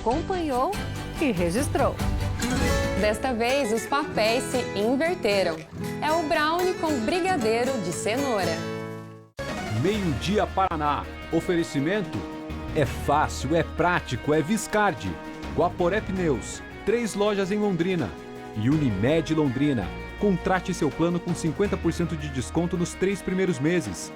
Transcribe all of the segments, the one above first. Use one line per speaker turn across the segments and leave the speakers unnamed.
acompanhou e registrou.
Desta vez, os papéis se inverteram. É o brownie com brigadeiro de cenoura.
Meio-dia Paraná. Oferecimento? É fácil, é prático, é Viscardi. Guaporé Pneus. 3 lojas em Londrina. E Unimed Londrina. Contrate seu plano com 50% de desconto nos 3 primeiros meses.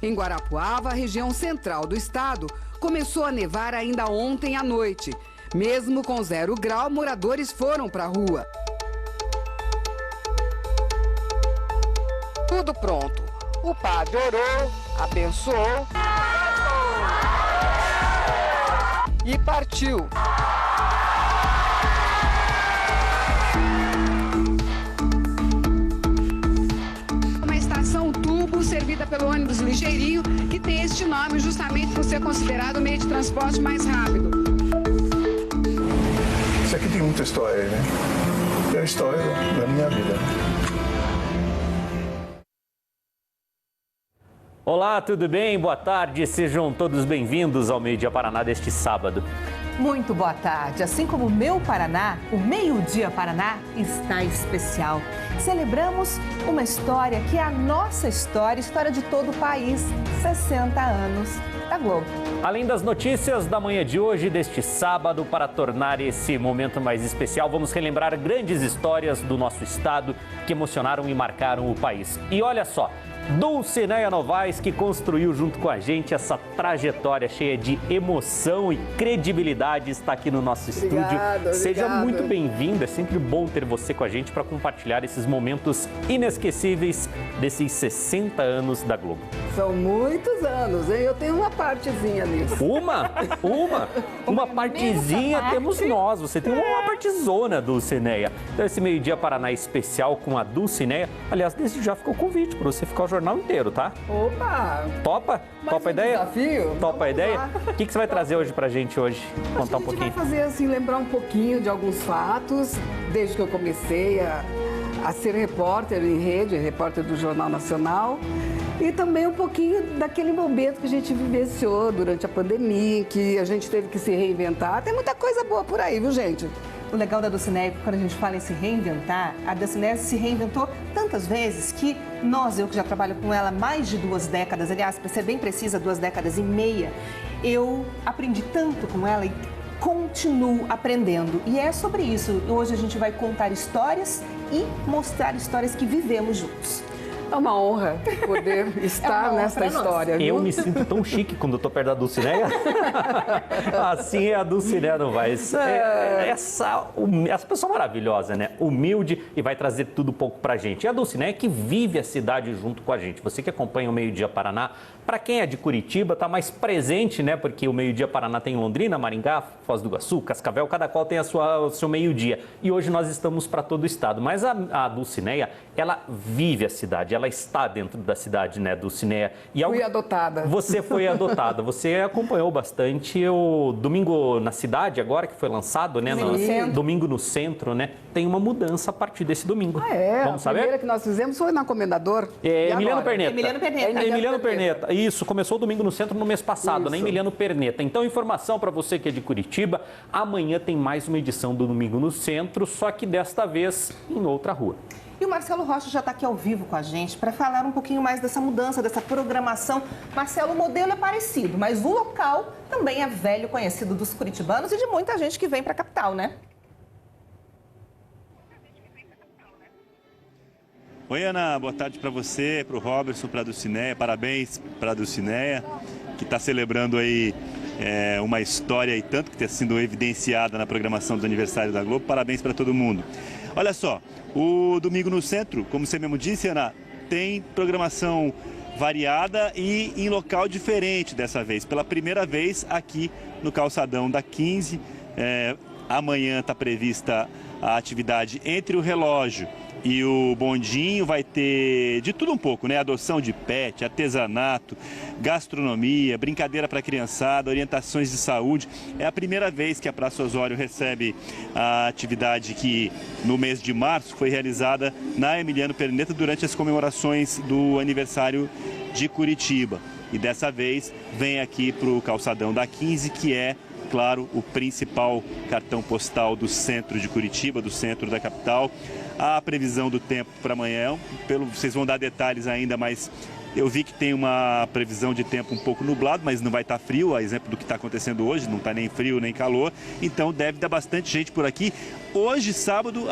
Em Guarapuava, região central do estado, começou a nevar ainda ontem à noite. Mesmo com 0 grau, moradores foram para a rua. Tudo pronto. O padre orou, abençoou e partiu. Servida pelo ônibus ligeirinho, que tem este nome justamente por ser considerado o meio de transporte mais rápido.
Isso aqui tem muita história, né? É a história da minha vida.
Olá, tudo bem? Boa tarde, sejam todos bem-vindos ao Meio-Dia Paraná deste sábado.
Muito boa tarde. Assim como o Meu Paraná, o Meio-Dia Paraná está especial. Celebramos uma história que é a nossa história, história de todo o país, 60 anos da Globo.
Além das notícias da manhã de hoje, deste sábado, para tornar esse momento mais especial, vamos relembrar grandes histórias do nosso estado que emocionaram e marcaram o país. E olha só, Dulcineia Novaes, que construiu junto com a gente essa trajetória cheia de emoção e credibilidade, está aqui no nosso estúdio. Seja muito bem-vinda, é sempre bom ter você com a gente para compartilhar esses momentos inesquecíveis desses 60 anos da Globo.
São muitos anos, hein? Eu tenho uma partezinha nisso.
Uma partezinha temos nós, você tem uma partezona, Dulcineia. Então esse Meio-Dia Paraná especial com a Dulcineia, aliás, desde já ficou o convite para você ficar o jornal inteiro, tá?
Opa!
Topa? Topa a ideia?
Desafio?
Topa a ideia? O que você vai trazer hoje pra gente hoje? Contar um pouquinho.
A gente vai fazer assim, lembrar um pouquinho de alguns fatos, desde que eu comecei a ser repórter em rede, repórter do Jornal Nacional. E também um pouquinho daquele momento que a gente vivenciou durante a pandemia, que a gente teve que se reinventar. Tem muita coisa boa por aí, viu, gente?
O legal da Dulcineia, quando a gente fala em se reinventar, a Dulcineia se reinventou tantas vezes que eu que já trabalho com ela há mais de 2 décadas, aliás, para ser bem precisa, 2 décadas e meia, eu aprendi tanto com ela e continuo aprendendo. E é sobre isso. Hoje a gente vai contar histórias e mostrar histórias que vivemos juntos.
É uma honra poder estar nessa história, viu?
Eu me sinto tão chique quando eu tô perto da Dulcineia. Assim é a Dulcineia Novaes. Essa pessoa maravilhosa, né? Humilde e vai trazer tudo um pouco pra gente. E a Dulcineia que vive a cidade junto com a gente. Você que acompanha o Meio-Dia Paraná, para quem é de Curitiba, tá mais presente, né? Porque o Meio-Dia Paraná tem Londrina, Maringá, Foz do Iguaçu, Cascavel, cada qual tem o seu meio-dia. E hoje nós estamos para todo o estado. Mas a Dulcineia, ela vive a cidade, ela está dentro da cidade, né, Dulcineia?
Fui adotada.
Você foi adotada. Você acompanhou bastante o Domingo na Cidade, agora que foi lançado, né? Domingo no Centro, né? Tem uma mudança a partir desse domingo.
Ah, é?
Vamos saber?
A primeira que nós fizemos foi na Comendador.
Emiliano Perneta.
Emiliano
Perneta. Isso, começou o Domingo no Centro no mês passado, né? Emiliano Perneta. Então, informação para você que é de Curitiba, amanhã tem mais uma edição do Domingo no Centro, só que desta vez em outra rua.
E o Marcelo Rocha já está aqui ao vivo com a gente para falar um pouquinho mais dessa mudança, dessa programação. Marcelo, o modelo é parecido, mas o local também é velho conhecido dos curitibanos e de muita gente que vem para a capital, né?
Oi, Ana, boa tarde para você, para o Robertson, para a Dulcineia. Parabéns para a Dulcineia, que está celebrando aí uma história e tanto que está sendo evidenciada na programação do aniversário da Globo. Parabéns para todo mundo. Olha só, o Domingo no Centro, como você mesmo disse, Ana, tem programação variada e em local diferente dessa vez. Pela primeira vez aqui no Calçadão da 15, amanhã está prevista a atividade Entre o Relógio E o bondinho vai ter de tudo um pouco, né? Adoção de pet, artesanato, gastronomia, brincadeira para a criançada, orientações de saúde. É a primeira vez que a Praça Osório recebe a atividade que no mês de março foi realizada na Emiliano Perneta durante as comemorações do aniversário de Curitiba. E dessa vez vem aqui para o calçadão da 15, que é, claro, o principal cartão postal do centro de Curitiba, do centro da capital. A previsão do tempo para amanhã, vocês vão dar detalhes ainda, mas eu vi que tem uma previsão de tempo um pouco nublado, mas não vai estar frio, a exemplo do que está acontecendo hoje, não está nem frio nem calor, então deve dar bastante gente por aqui. Hoje, sábado,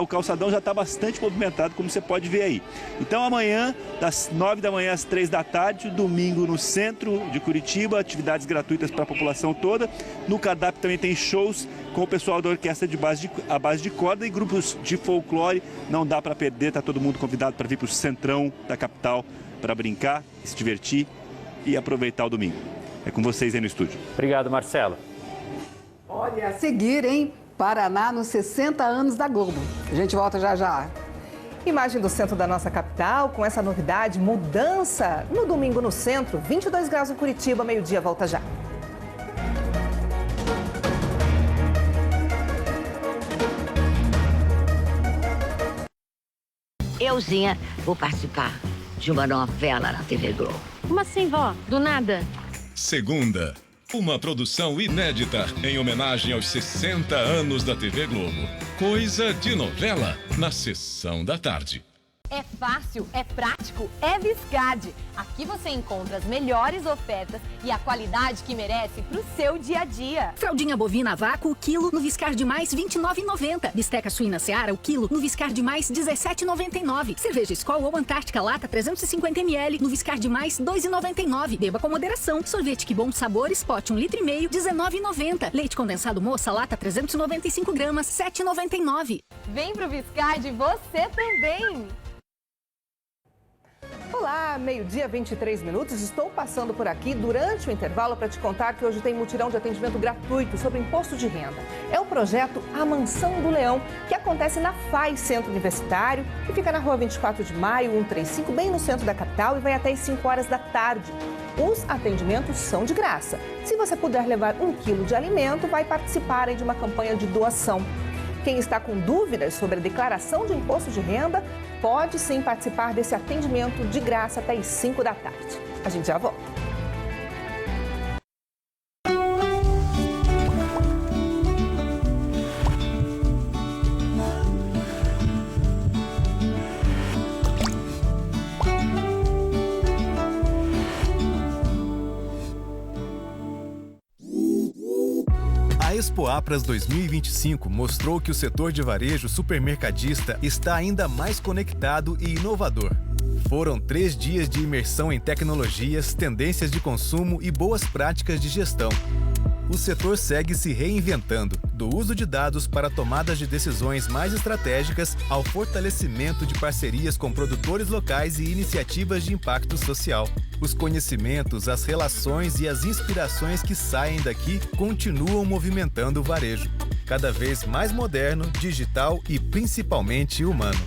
o calçadão já está bastante movimentado, como você pode ver aí. Então amanhã, das 9 da manhã às 3 da tarde, domingo no centro de Curitiba, atividades gratuitas para a população toda. No cardápio também tem shows com o pessoal da orquestra a base de corda e grupos de folclore. Não dá para perder, está todo mundo convidado para vir para o centrão da capital para brincar, se divertir e aproveitar o domingo. É com vocês aí no estúdio.
Obrigado, Marcelo.
Olha, a seguir, hein? Paraná nos 60 anos da Globo. A gente volta já já.
Imagem do centro da nossa capital, com essa novidade, mudança no domingo no centro, 22 graus em Curitiba, meio-dia, volta já.
Euzinha, vou participar de uma novela na TV Globo.
Como assim, vó? Do nada?
Segunda, uma produção inédita em homenagem aos 60 anos da TV Globo. Coisa de novela na sessão da tarde.
É fácil, é prático, é Viscardi. Aqui você encontra as melhores ofertas e a qualidade que merece pro seu dia a dia.
Fraldinha bovina a vácuo, o quilo no Viscardi Mais R$ 29,90. Bisteca suína Seara, o quilo no Viscardi Mais R$ 17,99. Cerveja Skol ou Antártica Lata 350 ml no Viscardi Mais R$ 2,99. Beba com moderação. Sorvete Que Bom Sabores, pote 1,5 litro, R$ 19,90. Leite condensado Moça Lata 395 gramas, R$ 7,99.
Vem pro Viscardi você também!
Olá, meio-dia, 23 minutos. Estou passando por aqui durante o intervalo para te contar que hoje tem mutirão de atendimento gratuito sobre imposto de renda. É o projeto A Mansão do Leão, que acontece na FAI Centro Universitário, que fica na rua 24 de maio, 135, bem no centro da capital e vai até às 5 horas da tarde. Os atendimentos são de graça. Se você puder levar 1 quilo de alimento, vai participar de uma campanha de doação. Quem está com dúvidas sobre a declaração de imposto de renda, pode sim participar desse atendimento de graça até às 5 da tarde. A gente já volta.
A Expo Apras 2025 mostrou que o setor de varejo supermercadista está ainda mais conectado e inovador. Foram 3 dias de imersão em tecnologias, tendências de consumo e boas práticas de gestão. O setor segue se reinventando, do uso de dados para tomadas de decisões mais estratégicas ao fortalecimento de parcerias com produtores locais e iniciativas de impacto social. Os conhecimentos, as relações e as inspirações que saem daqui continuam movimentando o varejo, cada vez mais moderno, digital e principalmente humano.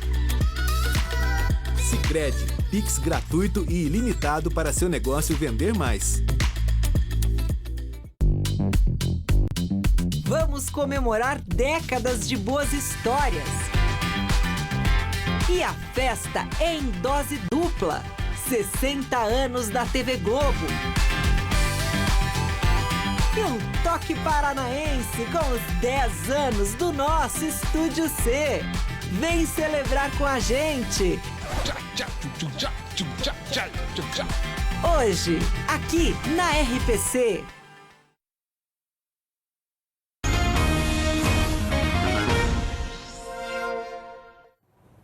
Sicredi, Pix gratuito e ilimitado para seu negócio vender mais.
Vamos comemorar décadas de boas histórias. E a festa é em dose dupla. 60 anos da TV Globo. E um toque paranaense com os 10 anos do nosso Estúdio C. Vem celebrar com a gente. Hoje, aqui na RPC.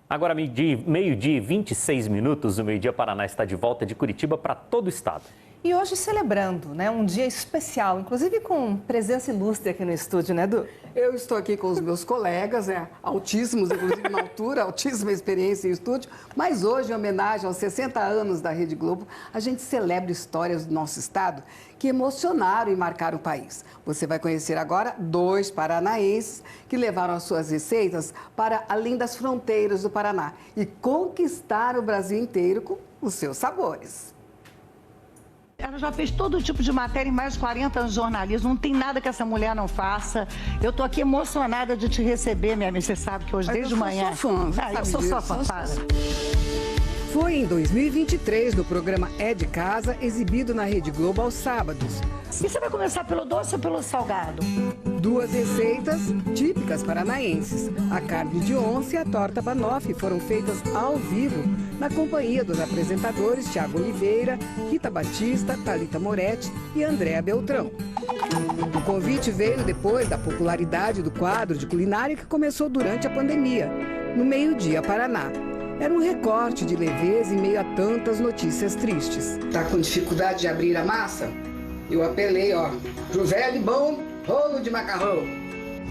Agora, meio-dia e 26 minutos, o Meio-Dia Paraná está de volta de Curitiba para todo o estado.
E hoje celebrando, né, um dia especial, inclusive com presença ilustre aqui no estúdio, né, Edu?
Eu estou aqui com os meus colegas, altíssimos, inclusive na altura, altíssima experiência em estúdio, mas hoje, em homenagem aos 60 anos da Rede Globo, a gente celebra histórias do nosso estado que emocionaram e marcaram o país. Você vai conhecer agora 2 paranaenses que levaram as suas receitas para além das fronteiras do Paraná e conquistaram o Brasil inteiro com os seus sabores.
Ela já fez todo tipo de matéria em mais de 40 anos de jornalismo, não tem nada que essa mulher não faça. Eu tô aqui emocionada de te receber, minha amiga. Você sabe que hoje, desde manhã...
Eu sou fã,
eu sou sua fã, para.
Foi em 2023, no programa É de Casa, exibido na Rede Globo aos sábados.
E você vai começar pelo doce ou pelo salgado?
2 receitas típicas paranaenses. A carne de onça e a torta banoffee foram feitas ao vivo, na companhia dos apresentadores Thiago Oliveira, Rita Batista, Thalita Moretti e Andréa Beltrão. O convite veio depois da popularidade do quadro de culinária que começou durante a pandemia, no Meio-Dia Paraná. Era um recorte de leveza em meio a tantas notícias tristes. Tá com dificuldade de abrir a massa? Eu apelei, pro velho e bom rolo de macarrão.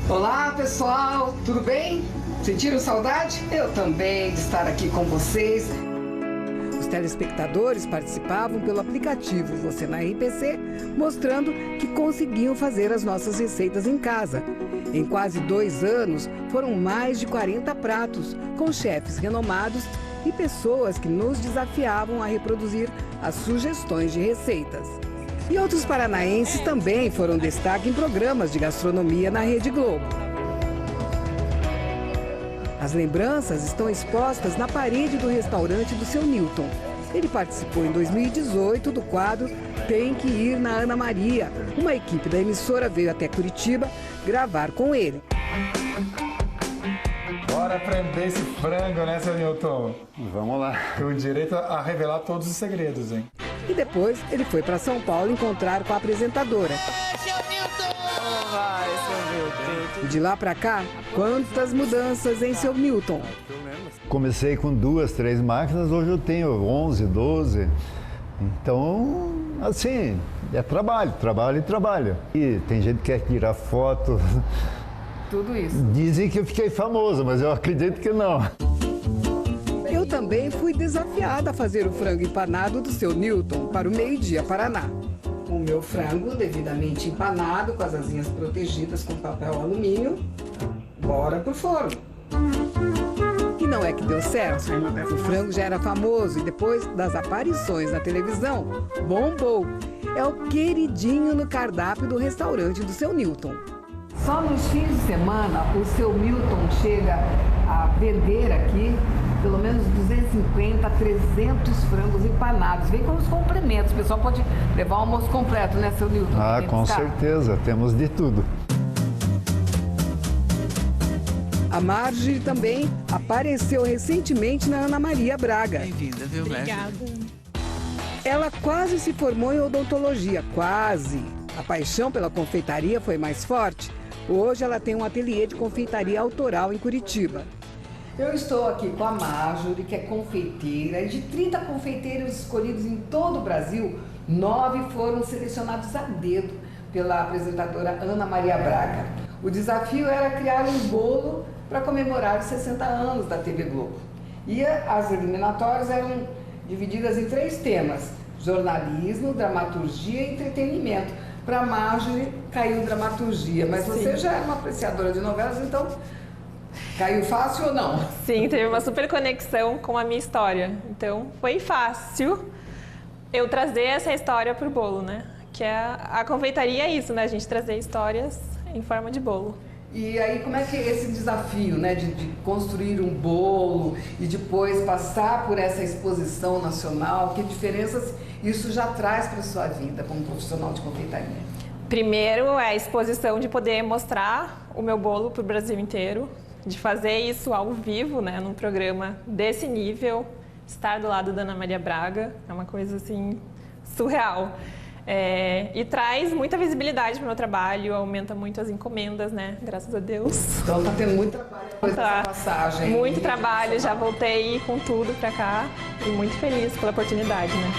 Olá, pessoal, tudo bem? Sentiram saudade? Eu também de estar aqui com vocês. Os telespectadores participavam pelo aplicativo Você na RPC, mostrando que conseguiam fazer as nossas receitas em casa. Em quase 2 anos, foram mais de 40 pratos, com chefes renomados e pessoas que nos desafiavam a reproduzir as sugestões de receitas. E outros paranaenses também foram destaque em programas de gastronomia na Rede Globo. As lembranças estão expostas na parede do restaurante do seu Newton. Ele participou em 2018 do quadro Tem que Ir na Ana Maria. Uma equipe da emissora veio até Curitiba gravar com ele.
Bora aprender esse frango, né, seu Newton? Vamos lá. Com direito a revelar todos os segredos, hein?
E depois ele foi para São Paulo encontrar com a apresentadora. E de lá para cá, quantas mudanças em seu Newton?
Comecei com 2, 3 máquinas, hoje eu tenho 11, 12. Então, assim, é trabalho, trabalho e trabalho. E tem gente que quer tirar foto.
Tudo isso.
Dizem que eu fiquei famoso, mas eu acredito que não.
Eu também fui desafiada a fazer o frango empanado do seu Newton para o Meio-Dia Paraná. O meu frango devidamente empanado, com as asinhas protegidas com papel alumínio, bora pro forno. E não é que deu certo. O frango já era famoso e depois das aparições na televisão, bombou. É o queridinho no cardápio do restaurante do seu Newton. Só nos fins de semana, o seu Newton chega a vender aqui pelo menos 250 a 300 frangos empanados. Vem com os complementos. O pessoal pode levar o almoço completo, né, seu Newton?
Ah, com certeza. Temos de tudo.
A Marjorie também apareceu recentemente na Ana Maria Braga.
Bem-vinda, viu,
Obrigada. Ela quase se formou em odontologia, quase. A paixão pela confeitaria foi mais forte. Hoje ela tem um ateliê de confeitaria autoral em Curitiba. Eu estou aqui com a Marjorie, que é confeiteira, e de 30 confeiteiros escolhidos em todo o Brasil, 9 foram selecionados a dedo pela apresentadora Ana Maria Braga. O desafio era criar um bolo para comemorar os 60 anos da TV Globo. E as eliminatórias eram divididas em 3 temas: jornalismo, dramaturgia e entretenimento. Para a Marjorie caiu dramaturgia, mas você já é uma apreciadora de novelas, então caiu fácil ou não?
Sim, teve uma super conexão com a minha história. Então foi fácil eu trazer essa história para o bolo, né? Que a confeitaria é isso, né? A gente trazer histórias em forma de bolo.
E aí, como é que é esse desafio, né, de construir um bolo e depois passar por essa exposição nacional? Que diferenças isso já traz para a sua vida como profissional de confeitaria?
Primeiro é a exposição de poder mostrar o meu bolo para o Brasil inteiro, de fazer isso ao vivo, né, num programa desse nível, estar do lado da Ana Maria Braga, é uma coisa assim surreal. E traz muita visibilidade para o meu trabalho, aumenta muito as encomendas, né? Graças a Deus.
Então tá tendo muito trabalho depois dessa passagem.
Muito trabalho, já voltei com tudo para cá e muito feliz pela oportunidade, né?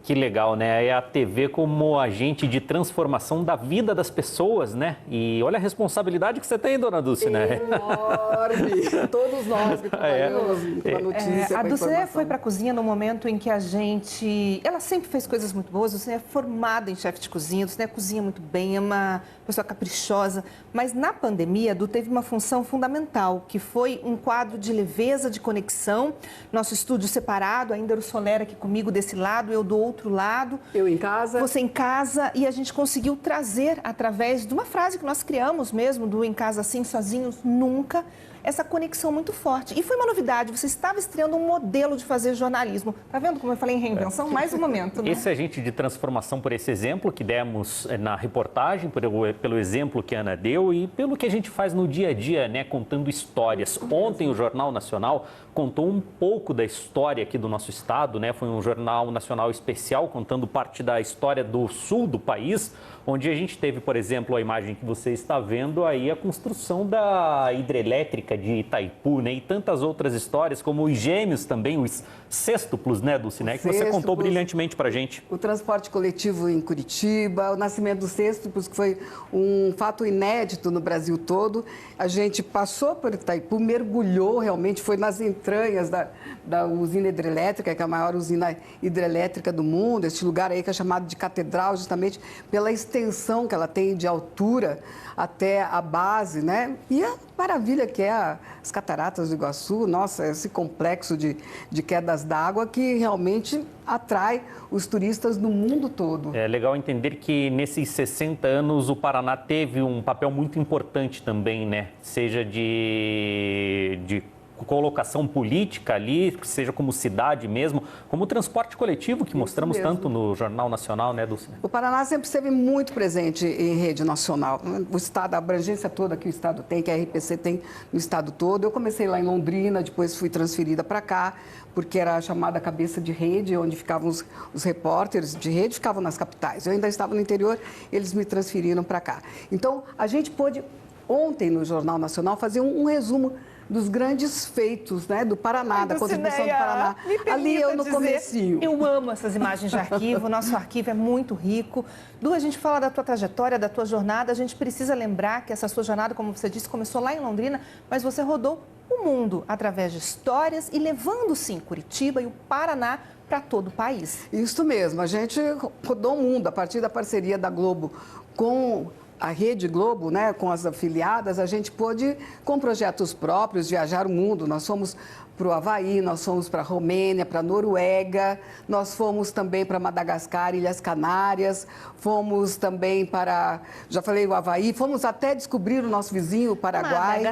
Que legal, né? É a TV como agente de transformação da vida das pessoas, né? E olha a responsabilidade que você tem, dona Dulce, né?
Enorme! Todos nós que trabalhamos com a notícia,
a
com a
Dulce foi para a cozinha no momento em que a gente... Ela sempre fez coisas muito boas, a Dulce é formada em chefe de cozinha, a Dulce cozinha muito bem, é uma pessoa caprichosa. Mas na pandemia, a Du teve uma função fundamental, que foi um quadro de leveza, de conexão. Nosso estúdio separado, ainda era o Soler aqui comigo desse lado, eu do outro lado.
Eu em casa.
Você em casa. E a gente conseguiu trazer, através de uma frase que nós criamos mesmo, do Em Casa Assim, Sozinhos Nunca, essa conexão muito forte. E foi uma novidade, você estava estreando um modelo de fazer jornalismo. Tá vendo como eu falei em reinvenção? Mais um momento, né?
Esse agente de transformação por esse exemplo que demos na reportagem, pelo exemplo que a Ana deu e pelo que a gente faz no dia a dia, né, contando histórias. Ontem o Jornal Nacional contou um pouco da história aqui do nosso estado, né? Foi um Jornal Nacional especial contando parte da história do sul do país, onde a gente teve, por exemplo, a imagem que você está vendo aí, a construção da hidrelétrica de Itaipu, né? E tantas outras histórias, como os gêmeos também, os sextuplos, né, Dulce, né? Que você contou brilhantemente pra gente.
O transporte coletivo em Curitiba, o nascimento dos sextuplos, que foi um fato inédito no Brasil todo. A gente passou por Itaipu, mergulhou realmente, foi nas entranhas da usina hidrelétrica, que é a maior usina hidrelétrica do mundo, este lugar aí que é chamado de Catedral, justamente pela extensão que ela tem de altura até a base, né? E a maravilha que é as Cataratas do Iguaçu, nossa, esse complexo de quedas d'água que realmente atrai os turistas do mundo todo.
É legal entender que nesses 60 anos o Paraná teve um papel muito importante também, né? Seja de colocação política ali, seja como cidade mesmo, como o transporte coletivo que mostramos tanto no Jornal Nacional, né, Dulce?
O Paraná sempre esteve muito presente em rede nacional. O estado, a abrangência toda que o estado tem, que a RPC tem no estado todo. Eu comecei lá em Londrina, depois fui transferida para cá, porque era a chamada cabeça de rede, onde ficavam os repórteres de rede, ficavam nas capitais. Eu ainda estava no interior, eles me transferiram para cá. Então, a gente pôde, ontem no Jornal Nacional, fazer um resumo dos grandes feitos, né, do Paraná, da contribuição do Paraná. Ali eu no comecinho.
Eu amo essas imagens de arquivo, o nosso arquivo é muito rico. Du, a gente fala da tua trajetória, da tua jornada, a gente precisa lembrar que essa sua jornada, como você disse, começou lá em Londrina, mas você rodou o mundo através de histórias e levando, sim, Curitiba e o Paraná para todo o país.
Isso mesmo, a gente rodou o mundo a partir da parceria da Globo com a Rede Globo, né, com as afiliadas, a gente pôde, com projetos próprios, viajar o mundo. Nós fomos para o Havaí, nós fomos para a Romênia, para a Noruega, nós fomos também para Madagascar, Ilhas Canárias, fomos também para, já falei, o Havaí, fomos até descobrir o nosso vizinho, o Paraguai.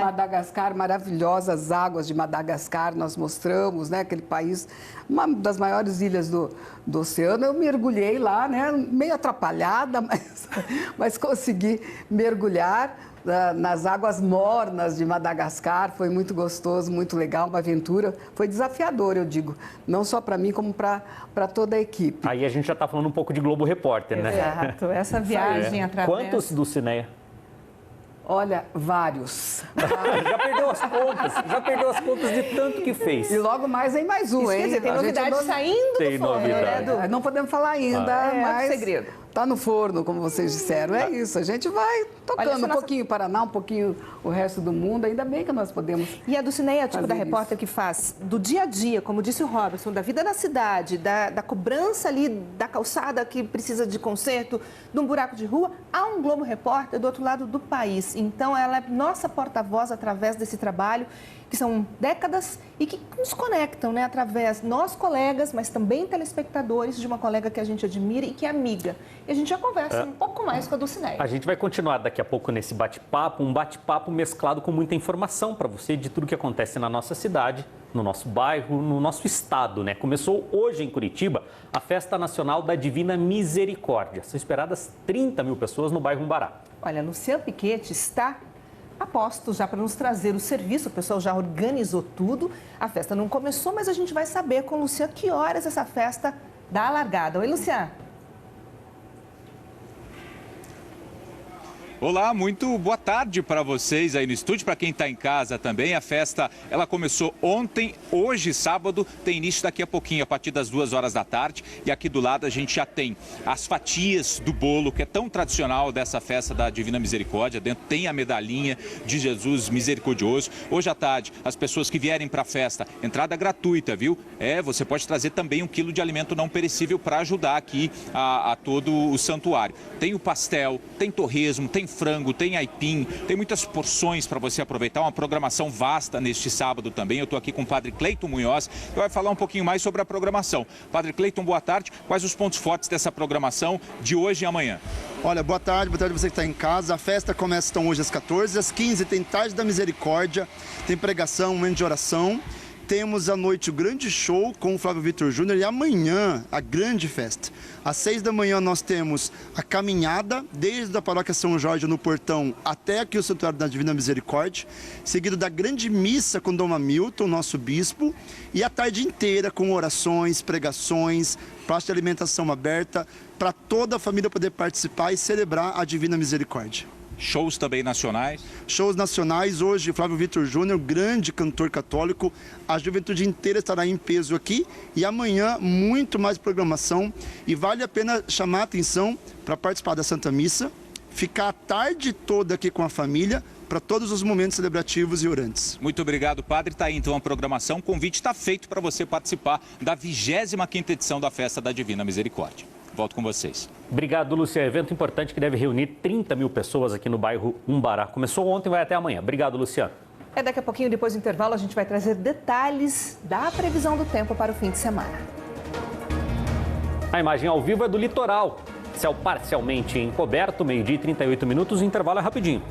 Madagascar, maravilhosas águas de Madagascar, nós mostramos, né, aquele país, uma das maiores ilhas do oceano. Eu mergulhei lá, né, meio atrapalhada, mas consegui mergulhar nas águas mornas de Madagascar. Foi muito gostoso, muito legal, uma aventura. Foi desafiador, eu digo, não só para mim, como para toda a equipe.
Aí a gente já está falando um pouco de Globo Repórter, né?
Exato, essa viagem através...
Quantos do Cineia?
Olha, vários.
Já perdeu as contas de tanto que fez.
E logo mais vem mais um,
Isso,
hein?
Quer dizer, tem novidade saindo do forno, né, Du?
Não podemos falar ainda, mas...
É segredo.
Está no forno, como vocês disseram. É isso, a gente vai tocando um pouquinho o Paraná, um pouquinho o resto do mundo. Ainda bem que nós podemos.
E a Dulcineia é o tipo da repórter que faz do dia a dia, como disse o Robertson, da vida na cidade, da cobrança ali da calçada que precisa de conserto, de um buraco de rua, há um Globo Repórter do outro lado do país. Então, ela é nossa porta-voz através desse trabalho, que são décadas e que nos conectam, né, através nós colegas, mas também telespectadores de uma colega que a gente admira e que é amiga. E a gente já conversa um pouco mais com a Dulcineia.
A gente vai continuar daqui a pouco nesse bate-papo, um bate-papo mesclado com muita informação para você de tudo que acontece na nossa cidade, no nosso bairro, no nosso estado, né? Começou hoje em Curitiba a Festa Nacional da Divina Misericórdia. São esperadas 30 mil pessoas no bairro Umbará.
Olha, Luciano Piquete está a postos já para nos trazer o serviço. O pessoal já organizou tudo. A festa não começou, mas a gente vai saber com o Luciano que horas essa festa dá a largada. Oi, Luciano.
Olá, muito boa tarde para vocês aí no estúdio, para quem está em casa também. A festa, ela começou ontem, hoje, sábado, tem início daqui a pouquinho, a partir das 2 horas da tarde. E aqui do lado a gente já tem as fatias do bolo, que é tão tradicional dessa festa da Divina Misericórdia. Dentro tem a medalhinha de Jesus misericordioso. Hoje à tarde, as pessoas que vierem para a festa, entrada gratuita, viu? Você pode trazer também 1 quilo de alimento não perecível para ajudar aqui a todo o santuário. Tem o pastel, tem torresmo, tem frango, tem aipim, tem muitas porções para você aproveitar, uma programação vasta neste sábado também. Eu estou aqui com o Padre Cleiton Munhoz, que vai falar um pouquinho mais sobre a programação. Padre Cleiton, boa tarde. Quais os pontos fortes dessa programação de hoje e amanhã?
Olha, boa tarde você que está em casa. A festa começa então hoje às 14, às 15 tem Tarde da Misericórdia, tem pregação, um momento de oração. Temos à noite o grande show com o Flávio Vitor Júnior e amanhã a grande festa. Às 6 da manhã nós temos a caminhada desde a paróquia São Jorge no portão até aqui o Santuário da Divina Misericórdia, seguido da grande missa com Dom Hamilton, nosso bispo, e a tarde inteira com orações, pregações, praça de alimentação aberta para toda a família poder participar e celebrar a Divina Misericórdia.
Shows também nacionais?
Shows nacionais. Hoje, Flávio Vitor Júnior, grande cantor católico. A juventude inteira estará em peso aqui. E amanhã, muito mais programação. E vale a pena chamar a atenção para participar da Santa Missa. Ficar a tarde toda aqui com a família para todos os momentos celebrativos e orantes.
Muito obrigado, Padre. Está aí então a programação. O convite está feito para você participar da 25ª edição da Festa da Divina Misericórdia. Volto com vocês.
Obrigado, Lúcia. Evento importante que deve reunir 30 mil pessoas aqui no bairro Umbará. Começou ontem e vai até amanhã. Obrigado, Luciano.
Daqui a pouquinho, depois do intervalo, a gente vai trazer detalhes da previsão do tempo para o fim de semana.
A imagem ao vivo é do litoral. Céu parcialmente encoberto, 12h e 38 minutos. O intervalo é rapidinho.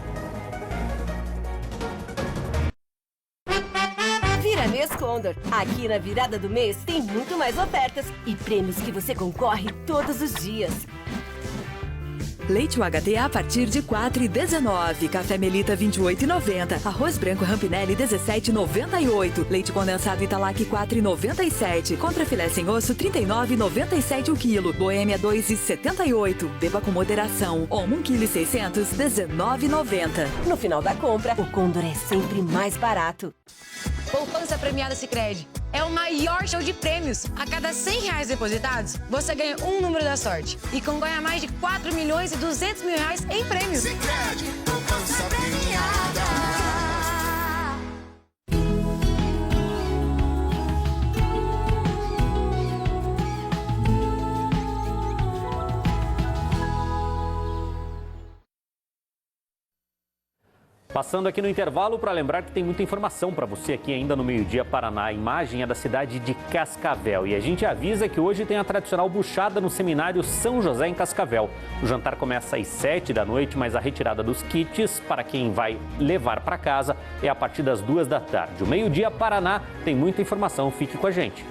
Mês Condor. Aqui na virada do mês tem muito mais ofertas e prêmios que você concorre todos os dias.
Leite UHT a partir de R$ 4,19. Café Melita R$ 28,90. Arroz branco Rampinelli R$ 17,98. Leite condensado Italac R$ 4,97. Contrafilé sem osso R$ 39,97 o quilo. Boêmia R$ 2,78. Beba com moderação. Omo 1,6 kg R$ 19,90.
No final da compra, o Condor é sempre mais barato.
Poupança Premiada Sicredi é o maior show de prêmios. A cada R$ 100 depositados, você ganha um número da sorte e concorre a mais de 4 milhões e 200 mil reais em prêmios.
Sicredi, poupança premiada.
Passando aqui no intervalo para lembrar que tem muita informação para você aqui ainda no Meio-Dia Paraná. A imagem é da cidade de Cascavel e a gente avisa que hoje tem a tradicional buchada no Seminário São José em Cascavel. O jantar começa às 7 da noite, mas a retirada dos kits para quem vai levar para casa é a partir das 2 da tarde. O Meio-Dia Paraná tem muita informação, fique com a gente.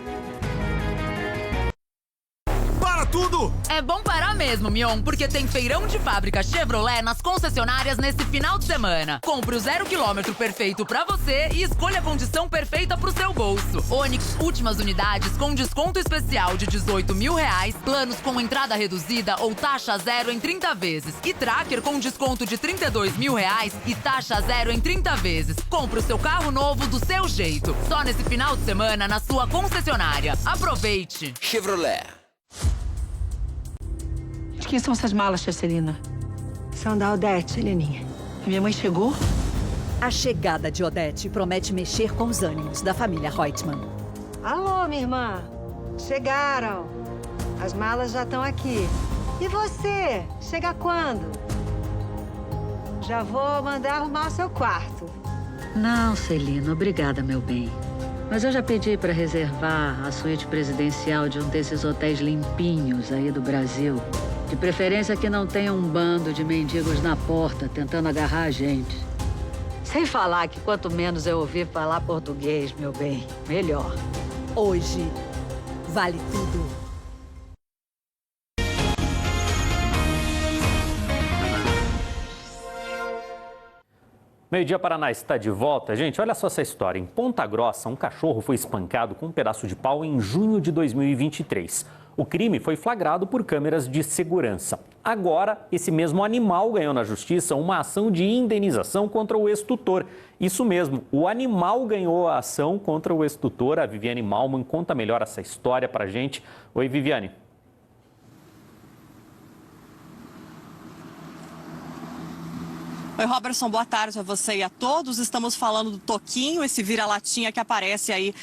Tudo! É bom parar mesmo, Mion, porque tem feirão de fábrica Chevrolet nas concessionárias nesse final de semana. Compre o 0 km perfeito pra você e escolha a condição perfeita pro seu bolso. Onix, últimas unidades com desconto especial de R$18 mil, planos com entrada reduzida ou taxa zero em 30 vezes. E Tracker com desconto de R$32 mil e taxa zero em 30 vezes. Compre o seu carro novo do seu jeito. Só nesse final de semana na sua concessionária. Aproveite!
Chevrolet.
De quem são essas malas, tia Celina?
São da Odete, Heleninha.
A minha mãe chegou?
A chegada de Odete promete mexer com os ânimos da família Reutemann.
Alô, minha irmã. Chegaram. As malas já estão aqui. E você? Chega quando? Já vou mandar arrumar o seu quarto.
Não, Celina, obrigada, meu bem. Mas eu já pedi para reservar a suíte presidencial de um desses hotéis limpinhos aí do Brasil. De preferência que não tenha um bando de mendigos na porta tentando agarrar a gente. Sem falar que quanto menos eu ouvir falar português, meu bem, melhor.
Hoje, vale tudo.
Meio-Dia Paraná está de volta. Gente, olha só essa história. Em Ponta Grossa, um cachorro foi espancado com um pedaço de pau em junho de 2023. O crime foi flagrado por câmeras de segurança. Agora, esse mesmo animal ganhou na justiça uma ação de indenização contra o ex-tutor. Isso mesmo, o animal ganhou a ação contra o ex-tutor. A Viviane Malman conta melhor essa história pra gente. Oi, Viviane.
Oi, Robertson, boa tarde a você e a todos. Estamos falando do Toquinho, esse vira-latinha que aparece aí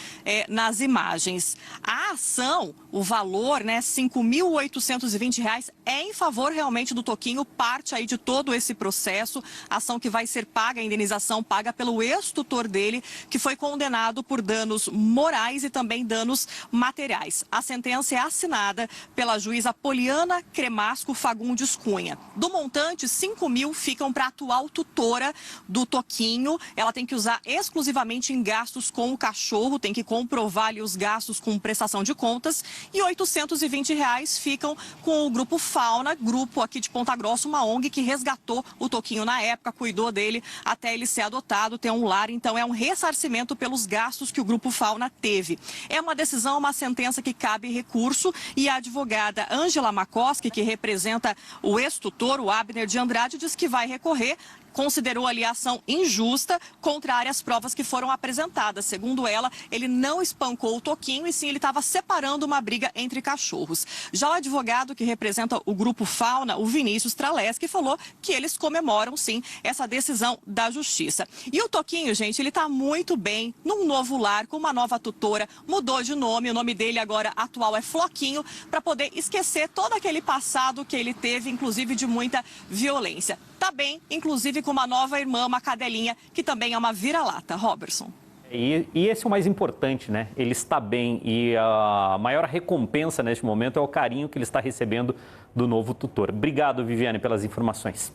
nas imagens. A ação, o valor, né, R$ 5.820, é em favor realmente do Toquinho, parte aí de todo esse processo. A ação que vai ser paga, a indenização paga pelo ex-tutor dele, que foi condenado por danos morais e também danos materiais. A sentença é assinada pela juíza Poliana Cremasco Fagundes Cunha. Do montante, 5 mil ficam para a atual tutora do Toquinho. Ela tem que usar exclusivamente em gastos com o cachorro, tem que comprovar ali os gastos com prestação de contas. E R$ 820 ficam com o Grupo Fauna, grupo aqui de Ponta Grossa, uma ONG que resgatou o Toquinho na época, cuidou dele até ele ser adotado, ter um lar. Então é um ressarcimento pelos gastos que o Grupo Fauna teve. É uma decisão, uma sentença que cabe recurso, e a advogada Ângela Makoski, que representa o ex-tutor, o Abner de Andrade, diz que vai recorrer. Considerou ali a ação injusta, contrária às provas que foram apresentadas. Segundo ela, ele não espancou o Toquinho e sim ele estava separando uma briga entre cachorros. Já o advogado que representa o Grupo Fauna, o Vinícius Traleschi, falou que eles comemoram sim essa decisão da justiça. E o Toquinho, gente, ele está muito bem num novo lar, com uma nova tutora, mudou de nome, o nome dele agora atual é Floquinho, para poder esquecer todo aquele passado que ele teve, inclusive de muita violência. Tá bem, inclusive com uma nova irmã, uma cadelinha, que também é uma vira-lata. Robertson.
E esse é o mais importante, né? Ele está bem e a maior recompensa neste momento é o carinho que ele está recebendo do novo tutor. Obrigado, Viviane, pelas informações.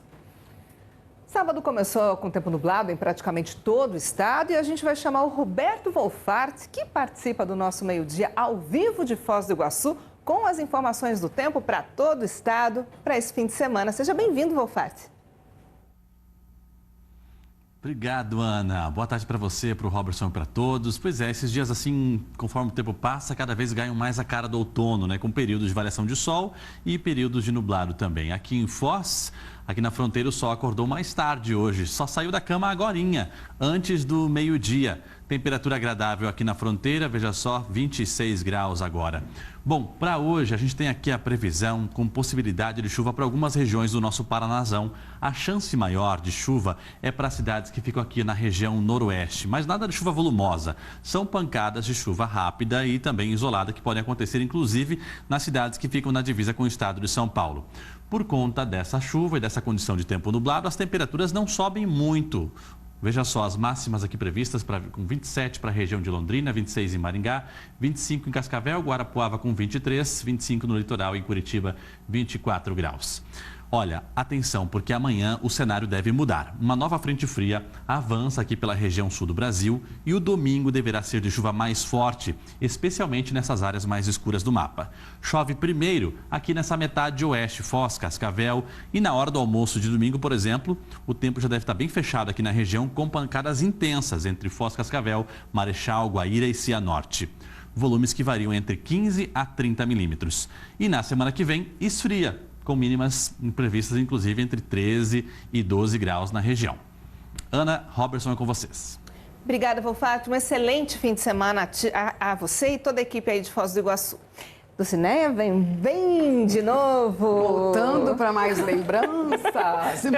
Sábado começou com tempo nublado em praticamente todo o estado e a gente vai chamar o Roberto Wolfart, que participa do nosso meio-dia ao vivo de Foz do Iguaçu, com as informações do tempo para todo o estado para esse fim de semana. Seja bem-vindo, Wolfart.
Obrigado, Ana. Boa tarde para você, para o Robertson e para todos. Pois é, esses dias assim, conforme o tempo passa, cada vez ganham mais a cara do outono, né? Com períodos de variação de sol e períodos de nublado também. Aqui em Foz, aqui na fronteira, o sol acordou mais tarde hoje. Só saiu da cama agorinha, antes do meio-dia. Temperatura agradável aqui na fronteira, veja só, 26 graus agora. Bom, para hoje a gente tem aqui a previsão com possibilidade de chuva para algumas regiões do nosso Paranazão. A chance maior de chuva é para cidades que ficam aqui na região noroeste, mas nada de chuva volumosa. São pancadas de chuva rápida e também isolada que podem acontecer, inclusive, nas cidades que ficam na divisa com o estado de São Paulo. Por conta dessa chuva e dessa condição de tempo nublado, as temperaturas não sobem muito. Veja só, as máximas aqui previstas com 27 para a região de Londrina, 26 em Maringá, 25 em Cascavel, Guarapuava com 23, 25 no litoral e em Curitiba, 24 graus. Olha, atenção, porque amanhã o cenário deve mudar. Uma nova frente fria avança aqui pela região sul do Brasil e o domingo deverá ser de chuva mais forte, especialmente nessas áreas mais escuras do mapa. Chove primeiro aqui nessa metade oeste, Foz, Cascavel, e na hora do almoço de domingo, por exemplo, o tempo já deve estar bem fechado aqui na região com pancadas intensas entre Foz, Cascavel, Marechal, Guaíra e Cianorte. Volumes que variam entre 15 a 30 milímetros. E na semana que vem, esfria, com mínimas previstas, inclusive, entre 13 e 12 graus na região. Ana, Robertson, é com vocês.
Obrigada, Wolfart. Um excelente fim de semana a você e toda a equipe aí de Foz do Iguaçu. Dulcineia, vem de novo.
Voltando para mais lembranças.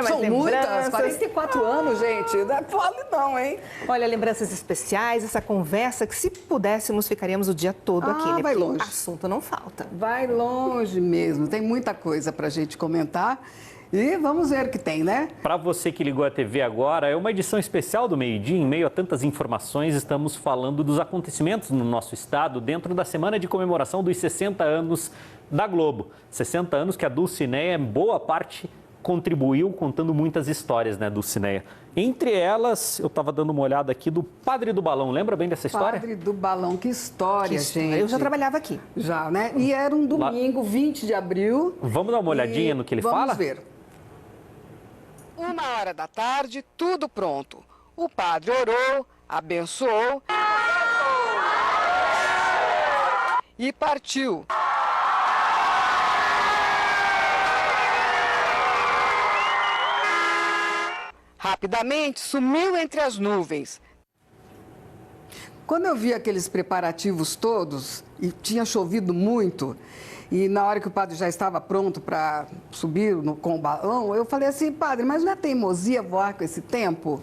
São muitas, 44 anos, gente. Não é fole não, hein?
Olha, lembranças especiais, essa conversa que se pudéssemos ficaríamos o dia todo aqui, né?
Vai longe.
Assunto não falta.
Vai longe mesmo. Tem muita coisa para a gente comentar. E vamos ver o que tem, né?
Para você que ligou a TV agora, é uma edição especial do Meio-Dia. Em meio a tantas informações, estamos falando dos acontecimentos no nosso estado dentro da semana de comemoração dos 60 anos da Globo. 60 anos que a Dulcineia, boa parte, contribuiu contando muitas histórias, né, Dulcineia? Entre elas, eu estava dando uma olhada aqui do Padre do Balão. Lembra bem dessa história?
Padre do Balão, que história, gente.
Eu já trabalhava aqui.
Já, né? E era um domingo, 20 de abril.
Vamos dar uma olhadinha no que ele fala?
Vamos ver.
13h, tudo pronto. O padre orou, abençoou e partiu. rapidamente sumiu entre as nuvens.
Quando eu vi aqueles preparativos todos, e tinha chovido muito, e na hora que o padre já estava pronto para subir com o balão, eu falei assim, padre, mas não é teimosia voar com esse tempo?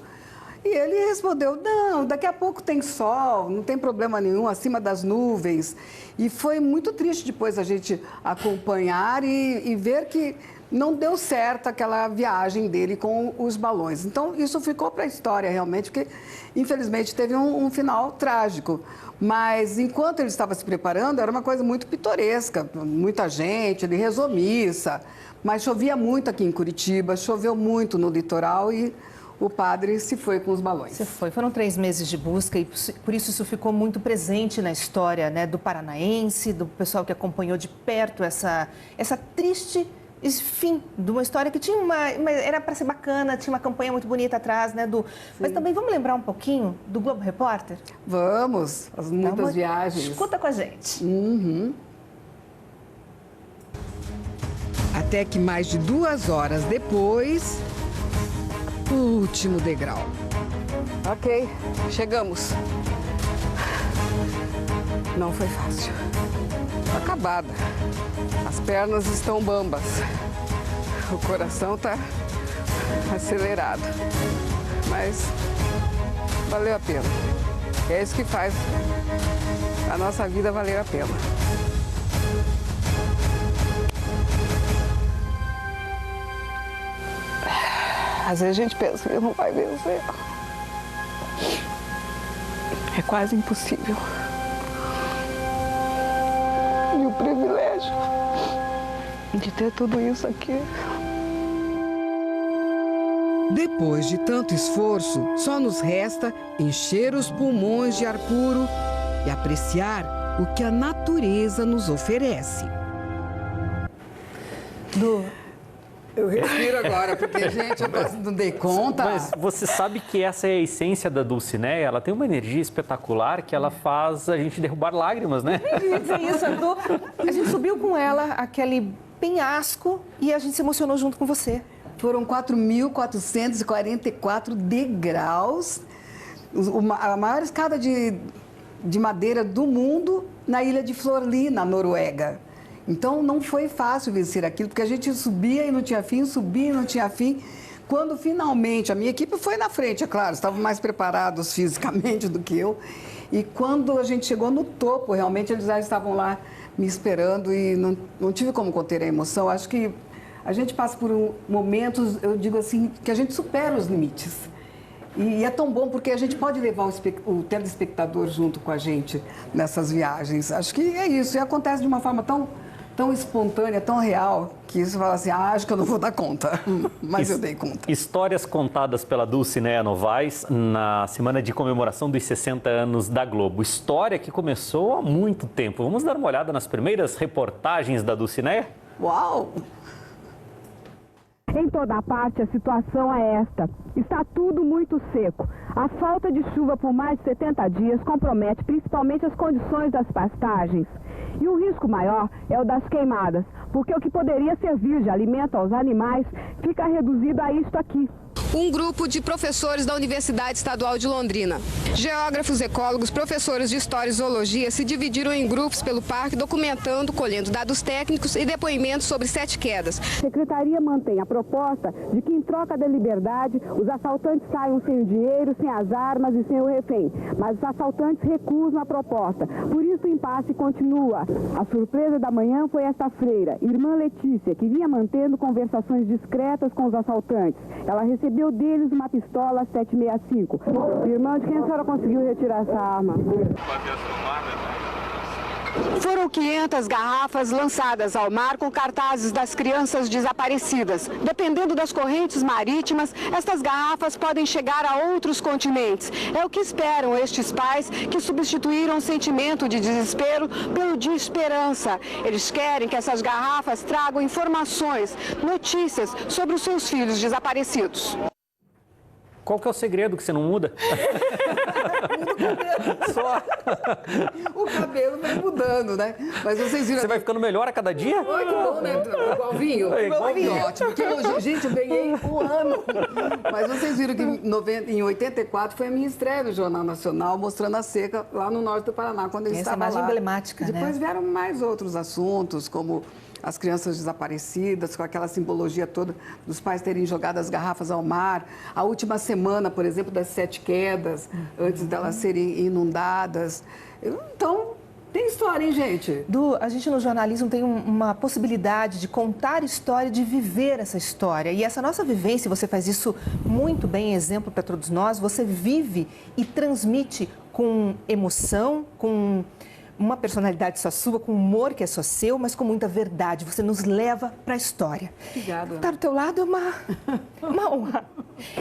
E ele respondeu, não, daqui a pouco tem sol, não tem problema nenhum, acima das nuvens. E foi muito triste depois a gente acompanhar e ver que não deu certo aquela viagem dele com os balões. Então, isso ficou para a história realmente, porque infelizmente teve um final trágico. Mas enquanto ele estava se preparando, era uma coisa muito pitoresca, muita gente, ele rezou missa, mas chovia muito aqui em Curitiba, choveu muito no litoral e o padre se foi com os balões.
Se foi. Foram 3 meses de busca e por isso isso ficou muito presente na história, né, do paranaense, do pessoal que acompanhou de perto essa triste fim de uma história que tinha era para ser bacana, tinha uma campanha muito bonita atrás, né, mas também vamos lembrar um pouquinho do Globo Repórter?
Vamos, as muitas viagens.
Escuta com a gente.
Até que mais de 2 horas depois, o último degrau.
Ok, chegamos. Não foi fácil. Acabada. As pernas estão bambas. O coração está acelerado. Mas valeu a pena. É isso que faz a nossa vida valer a pena. Às vezes a gente pensa que não vai vencer. É quase impossível. E o privilégio de ter tudo isso aqui.
Depois de tanto esforço, só nos resta encher os pulmões de ar puro e apreciar o que a natureza nos oferece.
Eu respiro agora, porque, gente, eu quase não dei conta.
Mas você sabe que essa é a essência da Dulcinea? Ela tem uma energia espetacular que ela faz a gente derrubar lágrimas, né?
Eu ia dizer isso, Arthur. A gente subiu com ela aquele penhasco e a gente se emocionou junto com você.
Foram 4.444 degraus, a maior escada de madeira do mundo na ilha de Florli, na Noruega. Então, não foi fácil vencer aquilo, porque a gente subia e não tinha fim, subia e não tinha fim. Quando, finalmente, a minha equipe foi na frente, é claro, estavam mais preparados fisicamente do que eu. E quando a gente chegou no topo, realmente, eles já estavam lá me esperando e não tive como conter a emoção. Acho que a gente passa por momentos, eu digo assim, que a gente supera os limites. E é tão bom porque a gente pode levar o telespectador junto com a gente nessas viagens. Acho que é isso. E acontece de uma forma tão espontânea, tão real, que você fala assim, acho que eu não vou dar conta, mas eu dei conta.
Histórias contadas pela Dulcinea Novaes na semana de comemoração dos 60 anos da Globo. História que começou há muito tempo. Vamos dar uma olhada nas primeiras reportagens da Dulcinea?
Uau!
Em toda a parte, a situação é esta. Está tudo muito seco. A falta de chuva por mais de 70 dias compromete principalmente as condições das pastagens. E o risco maior é o das queimadas, porque o que poderia servir de alimento aos animais fica reduzido a isto aqui.
Um grupo de professores da Universidade Estadual de Londrina. Geógrafos, ecólogos, professores de História e Zoologia se dividiram em grupos pelo parque, documentando, colhendo dados técnicos e depoimentos sobre 7 quedas.
A Secretaria mantém a proposta de que, em troca da liberdade, os assaltantes saiam sem o dinheiro, sem as armas e sem o refém. Mas os assaltantes recusam a proposta. Por isso, o impasse continua. A surpresa da manhã foi esta freira, irmã Letícia, que vinha mantendo conversações discretas com os assaltantes. Ela recebeu deles uma pistola 765. Irmã, de quem a senhora conseguiu retirar essa arma?
Foram 500 garrafas lançadas ao mar com cartazes das crianças desaparecidas. Dependendo das correntes marítimas, estas garrafas podem chegar a outros continentes. É o que esperam estes pais que substituíram o sentimento de desespero pelo de esperança. Eles querem que essas garrafas tragam informações, notícias sobre os seus filhos desaparecidos.
Qual que é o segredo que você não muda?
Só. O cabelo vai mudando, né? Mas vocês viram...
Você vai ficando melhor a cada dia?
Ai, que bom, né? Igual vinho?
Igual vinho.
Ótimo. Que hoje, gente, eu ganhei um ano. Mas vocês viram que em 84 foi a minha estreia no Jornal Nacional, mostrando a seca lá no norte do Paraná, quando eu estava lá.
Essa imagem emblemática, né?
Depois vieram mais outros assuntos, como as crianças desaparecidas, com aquela simbologia toda dos pais terem jogado as garrafas ao mar. A última semana, por exemplo, das 7 quedas, antes delas serem inundadas. Então, tem história, hein, gente?
A gente no jornalismo tem uma possibilidade de contar história, de viver essa história. E essa nossa vivência, você faz isso muito bem, exemplo para todos nós, você vive e transmite com emoção, com uma personalidade só sua, com humor que é só seu, mas com muita verdade. Você nos leva para a história.
Obrigada.
Estar do teu lado é uma honra.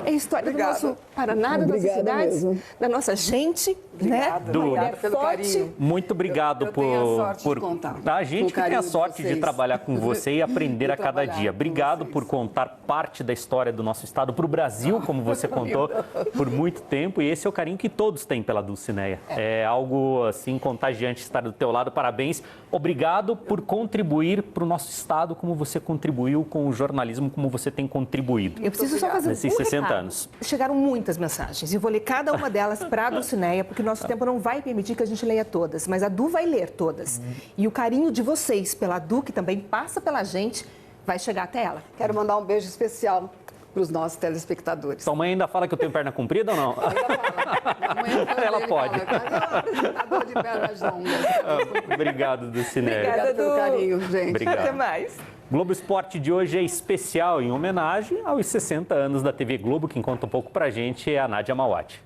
É a história do nosso Paraná, das nossas cidades, da nossa gente, né?
Obrigada pelo carinho.
Muito obrigado por...
tenho a sorte de contar.
A gente que tem a sorte de trabalhar com você e aprender a cada dia. Obrigado por contar parte da história do nosso estado para o Brasil, como você contou, por muito tempo. E esse é o carinho que todos têm pela Dulcineia. É algo, assim, contagiante estar do teu lado. Parabéns. Obrigado por contribuir para o nosso estado como você contribuiu com o jornalismo, como você tem contribuído.
Eu preciso só fazer
nesses 60 anos.
Chegaram muitas mensagens e vou ler cada uma delas para a Dulcineia, porque o nosso tempo não vai permitir que a gente leia todas, mas a Du vai ler todas. E o carinho de vocês pela Du, que também passa pela gente, vai chegar até ela.
Quero mandar um beijo especial para os nossos telespectadores.
Sua mãe ainda fala que eu tenho perna comprida ou não? Ela pode. Obrigado, Dulcineia.
Obrigada pelo carinho, gente.
Obrigado.
Até mais.
Globo Esporte de hoje é especial em homenagem aos 60 anos da TV Globo. Quem conta um pouco pra gente é a Nádia Mauad.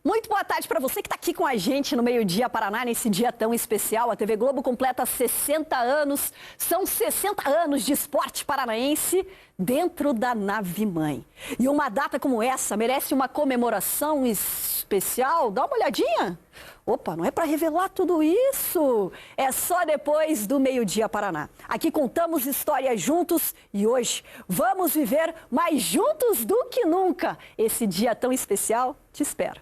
Muito boa tarde para você que está aqui com a gente no Meio Dia Paraná, nesse dia tão especial. A TV Globo completa 60 anos. São 60 anos de esporte paranaense dentro da nave-mãe. E uma data como essa merece uma comemoração especial. Dá uma olhadinha. Opa, não é para revelar tudo isso. É só depois do Meio Dia Paraná. Aqui contamos histórias juntos e hoje vamos viver mais juntos do que nunca. Esse dia tão especial te espera.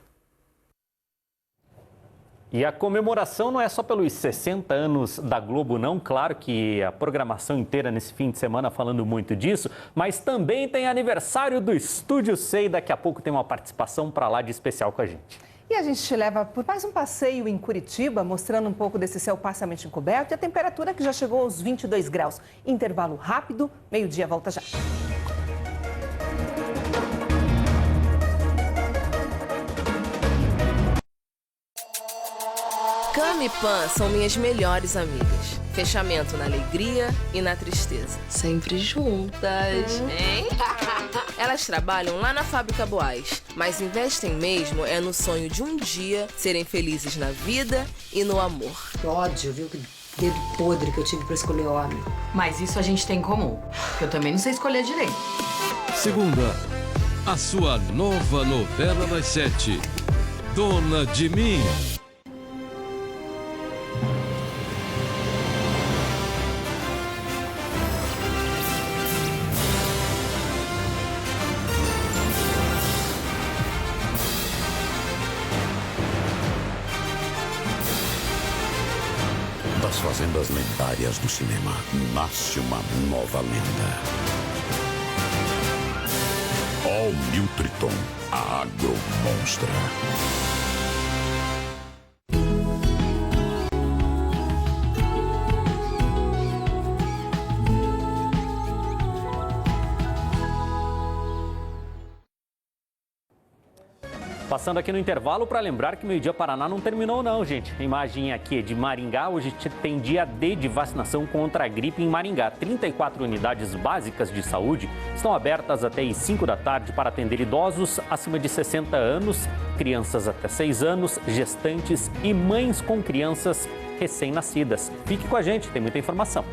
E a comemoração não é só pelos 60 anos da Globo, não. Claro que a programação inteira nesse fim de semana falando muito disso, mas também tem aniversário do Estúdio C e daqui a pouco tem uma participação para lá de especial com a gente.
E a gente te leva por mais um passeio em Curitiba, mostrando um pouco desse céu parcialmente encoberto e a temperatura que já chegou aos 22 graus. Intervalo rápido, meio-dia, volta já.
Cama e Pan são minhas melhores amigas. Fechamento na alegria e na tristeza. Sempre juntas, hein? Elas trabalham lá na Fábrica Boás, mas investem mesmo no sonho de um dia serem felizes na vida e no amor.
Que ódio, viu? Que dedo podre que eu tive pra escolher homem. Mas isso a gente tem em comum, porque eu também não sei escolher direito.
Segunda, a sua nova novela das 7, Dona de Mim.
Das fazendas lendárias do cinema, nasce uma nova lenda. All New Triton, a agromonstra.
Passando aqui no intervalo para lembrar que o Meio Dia Paraná não terminou não, gente. A imagem aqui é de Maringá. Hoje tem dia D de vacinação contra a gripe em Maringá. 34 unidades básicas de saúde estão abertas até às 5 da tarde para atender idosos acima de 60 anos, crianças até 6 anos, gestantes e mães com crianças recém-nascidas. Fique com a gente, tem muita informação.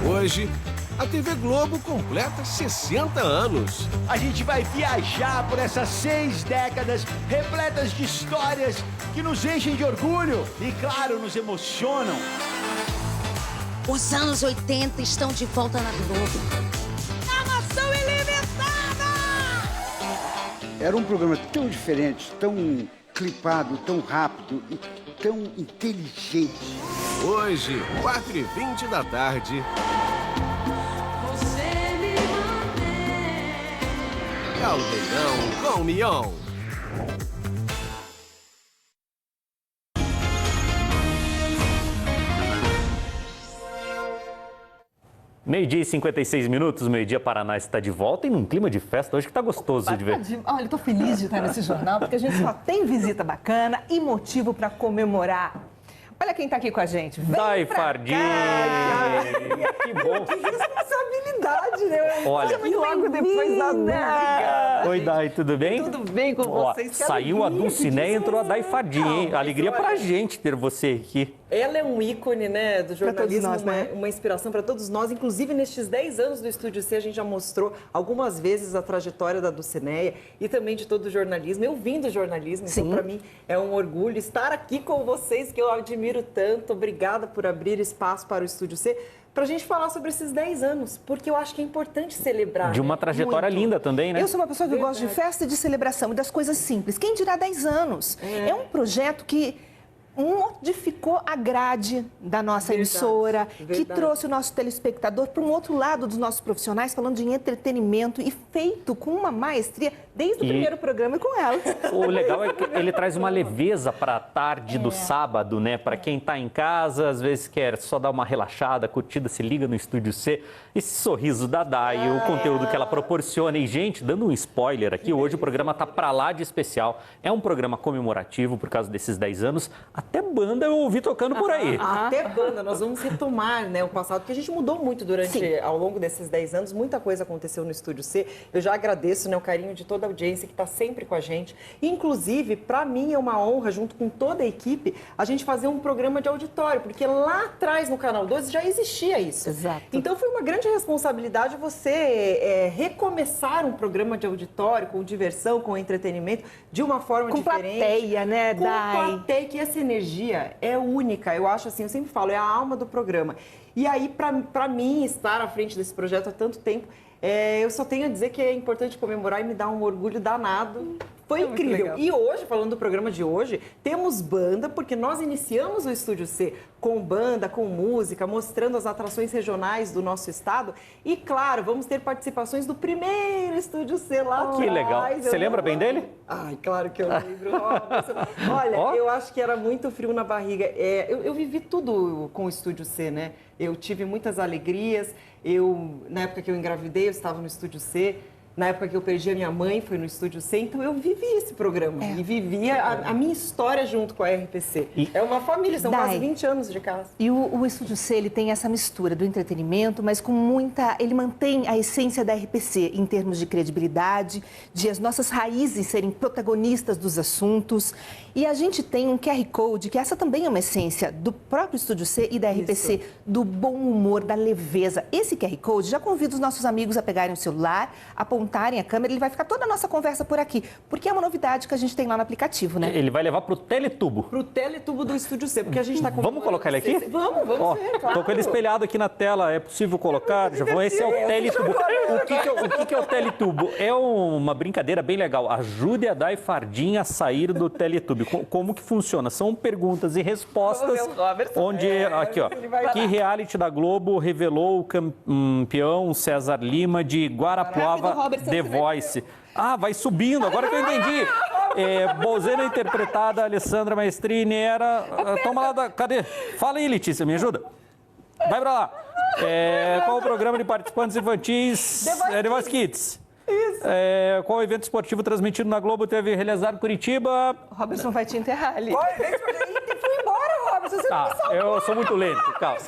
Hoje, a TV Globo completa 60 anos.
A gente vai viajar por essas 6 décadas repletas de histórias que nos enchem de orgulho e, claro, nos emocionam.
Os anos 80 estão de volta na Globo. A nação ilimitada!
Era um programa tão diferente, tão clipado, tão rápido e tão inteligente.
Hoje, 4h20 da tarde. Caldeirão com Mion.
Meio-dia e 56 minutos, Meio-dia Paraná está de volta e num clima de festa hoje que tá gostoso de ver.
Olha, eu tô feliz de estar nesse jornal, porque a gente só tem visita bacana e motivo para comemorar. Olha quem tá aqui com a gente.
Dai Fardim! Que bom!
Que responsabilidade, né?
Olha,
logo depois da Dai.
Oi, Dai, tudo bem?
Tudo bem com vocês?
Saiu a Dulcinea e entrou a Dai Fardim, hein? Alegria pra gente ter você aqui.
Ela é um ícone, né, do jornalismo,
nós, né?
uma inspiração para todos nós. Inclusive, nestes 10 anos do Estúdio C, a gente já mostrou algumas vezes a trajetória da Dulcinea e também de todo o jornalismo. Eu vim do jornalismo, então para mim é um orgulho estar aqui com vocês, que eu admiro tanto. Obrigada por abrir espaço para o Estúdio C, para a gente falar sobre esses 10 anos, porque eu acho que é importante celebrar.
De uma trajetória linda também, né?
Eu sou uma pessoa que gosta de festa, de celebração e das coisas simples. Quem dirá 10 anos? É um projeto que modificou a grade da nossa emissora, que trouxe o nosso telespectador para um outro lado dos nossos profissionais, falando de entretenimento e feito com uma maestria desde o primeiro programa e com ela.
O legal é que ele traz uma leveza para a tarde do sábado, né? Para quem está em casa, às vezes quer só dar uma relaxada, curtida, se liga no Estúdio C. Esse sorriso da Dai, o conteúdo que ela proporciona. E, gente, dando um spoiler aqui, hoje o programa está para lá de especial. É um programa comemorativo por causa desses 10 anos. Até banda eu ouvi tocando por aí.
Até banda, nós vamos retomar, né, o passado, porque a gente mudou muito ao longo desses 10 anos, muita coisa aconteceu no Estúdio C. Eu já agradeço, né, o carinho de toda a audiência que está sempre com a gente. Inclusive, para mim é uma honra, junto com toda a equipe, a gente fazer um programa de auditório, porque lá atrás no Canal 12 já existia isso.
Exato.
Então foi uma grande responsabilidade você recomeçar um programa de auditório com diversão, com entretenimento, de uma forma diferente.
Com plateia, né, Dai?
Com plateia, que essa energia é única. Eu acho assim, eu sempre falo, é a alma do programa. E aí, para mim, estar à frente desse projeto há tanto tempo, eu só tenho a dizer que é importante comemorar e me dar um orgulho danado. Foi incrível. E hoje, falando do programa de hoje, temos banda, porque nós iniciamos o Estúdio C com banda, com música, mostrando as atrações regionais do nosso estado. E, claro, vamos ter participações do primeiro Estúdio C lá.
Que legal. Você lembra bem dele?
Ai, claro que eu lembro. Olha, eu acho que era muito frio na barriga. Eu vivi tudo com o Estúdio C, né? Eu tive muitas alegrias. Na época que eu engravidei, eu estava no Estúdio C. Na época que eu perdi a minha mãe, foi no Estúdio C, então eu vivi esse programa e vivia a minha história junto com a RPC. É uma família, são quase 20 anos de casa.
E o Estúdio C, ele tem essa mistura do entretenimento, mas com muita... Ele mantém a essência da RPC em termos de credibilidade, de as nossas raízes serem protagonistas dos assuntos. E a gente tem um QR Code, que essa também é uma essência do próprio Estúdio C e da RPC, do bom humor, da leveza. Esse QR Code, já convido os nossos amigos a pegarem o celular, apontarem a câmera, ele vai ficar toda a nossa conversa por aqui, porque é uma novidade que a gente tem lá no aplicativo, né?
Ele vai levar pro Teletubo.
Pro Teletubo do Estúdio C, porque a gente tá com...
Vamos colocar ele aqui?
Vamos ver, claro.
Tô com ele espelhado aqui na tela, é possível colocar? Esse é o Teletubo. O que é o Teletubo? É uma brincadeira bem legal. Ajude a Dai Fardim a sair do Teletubo. Como que funciona? São perguntas e respostas, onde, aqui ó, que reality da Globo revelou o campeão César Lima de Guarapuava The Voice? Ah, vai subindo, agora que eu entendi. Bozena interpretada, Alessandra Maestrini era... Toma lá, cadê? Fala aí, Letícia, me ajuda. Vai pra lá. Qual o programa de participantes infantis? The Voice Kids. Isso. Qual evento esportivo transmitido na Globo teve realizado em Curitiba?
O Robertson vai te enterrar ali.
Foi embora, Robertson. Você não salvou.
Eu sou muito lento, calma.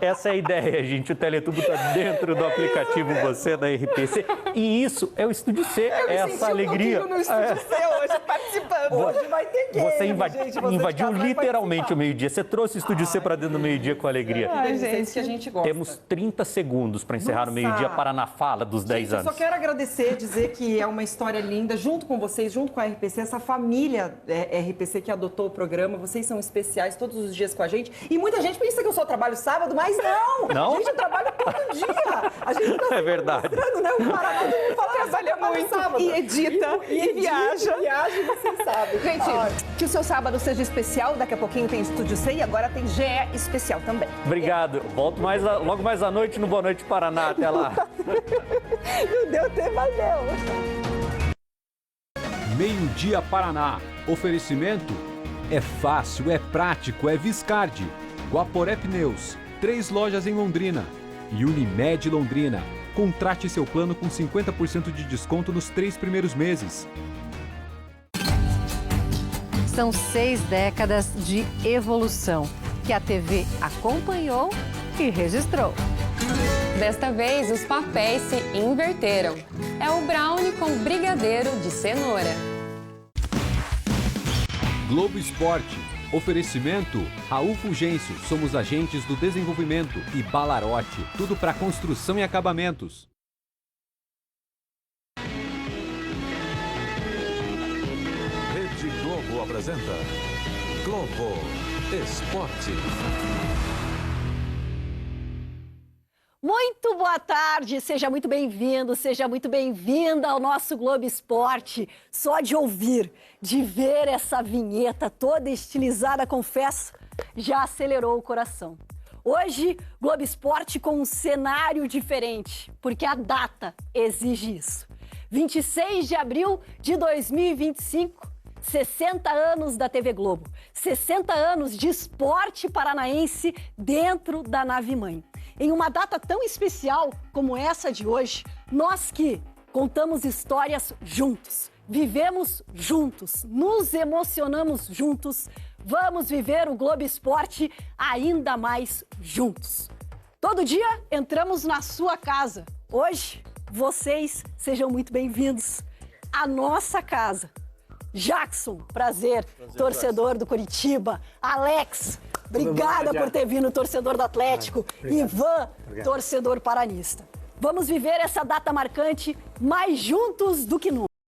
Essa é a ideia, gente. O Teletubo está dentro do aplicativo Você da RPC. E isso é o Estúdio C, essa alegria.
No Estúdio C hoje,
participando.
Hoje vai ter game,
Você
gente, você
invadiu
de casa vai
literalmente
participar.
o meio-dia. Você trouxe o Estúdio C para dentro do meio-dia com alegria.
Gente, que a gente gosta.
Temos 30 segundos para encerrar
Nossa.
o meio-dia Paraná Fala dos 10
Eu
anos.
só quero agradecer, dizer que é uma história linda, junto com vocês, junto com a RPC, essa família RPC que adotou o programa. Vocês são especiais todos os dias com a gente. E muita gente pensa que eu só trabalho sábado, mas não!
Não?
Gente, eu trabalho todo dia! A gente tá
É verdade.
mostrando, né? O Paraná, todo mundo fala,
Trabalha muito,
sábado.
e edita, e viaja.
Viaja, vocês sabem.
Gente, que o seu sábado seja especial. Daqui a pouquinho tem Estúdio C e agora tem GE especial também.
Obrigado. Volto logo mais à noite no Boa Noite Paraná. Até lá.
Não deu tempo, mas deu.
Meio-dia Paraná. Oferecimento? É fácil, é prático, é Viscardi. Guaporé Pneus. 3 lojas em Londrina. E Unimed Londrina. Contrate seu plano com 50% de desconto nos 3 primeiros meses.
São 6 décadas de evolução que a TV acompanhou e registrou.
Desta vez, os papéis se inverteram. É o brownie com brigadeiro de cenoura.
Globo Esporte. Oferecimento Raul Fulgêncio. Somos agentes do desenvolvimento. E Balarote. Tudo para construção e acabamentos.
Rede Globo apresenta Globo Esporte.
Muito boa tarde, seja muito bem-vindo, seja muito bem-vinda ao nosso Globo Esporte. Só de ouvir, de ver essa vinheta toda estilizada, confesso, já acelerou o coração. Hoje, Globo Esporte com um cenário diferente, porque a data exige isso. 26 de abril de 2025, 60 anos da TV Globo, 60 anos de esporte paranaense dentro da nave-mãe. Em uma data tão especial como essa de hoje, nós que contamos histórias juntos, vivemos juntos, nos emocionamos juntos, vamos viver o Globo Esporte ainda mais juntos. Todo dia entramos na sua casa. Hoje, vocês sejam muito bem-vindos à nossa casa. Jackson, prazer torcedor do Coritiba. Alex, obrigada por ter vindo, torcedor do Atlético. Ivan, torcedor paranista. Vamos viver essa data marcante mais juntos do que nunca.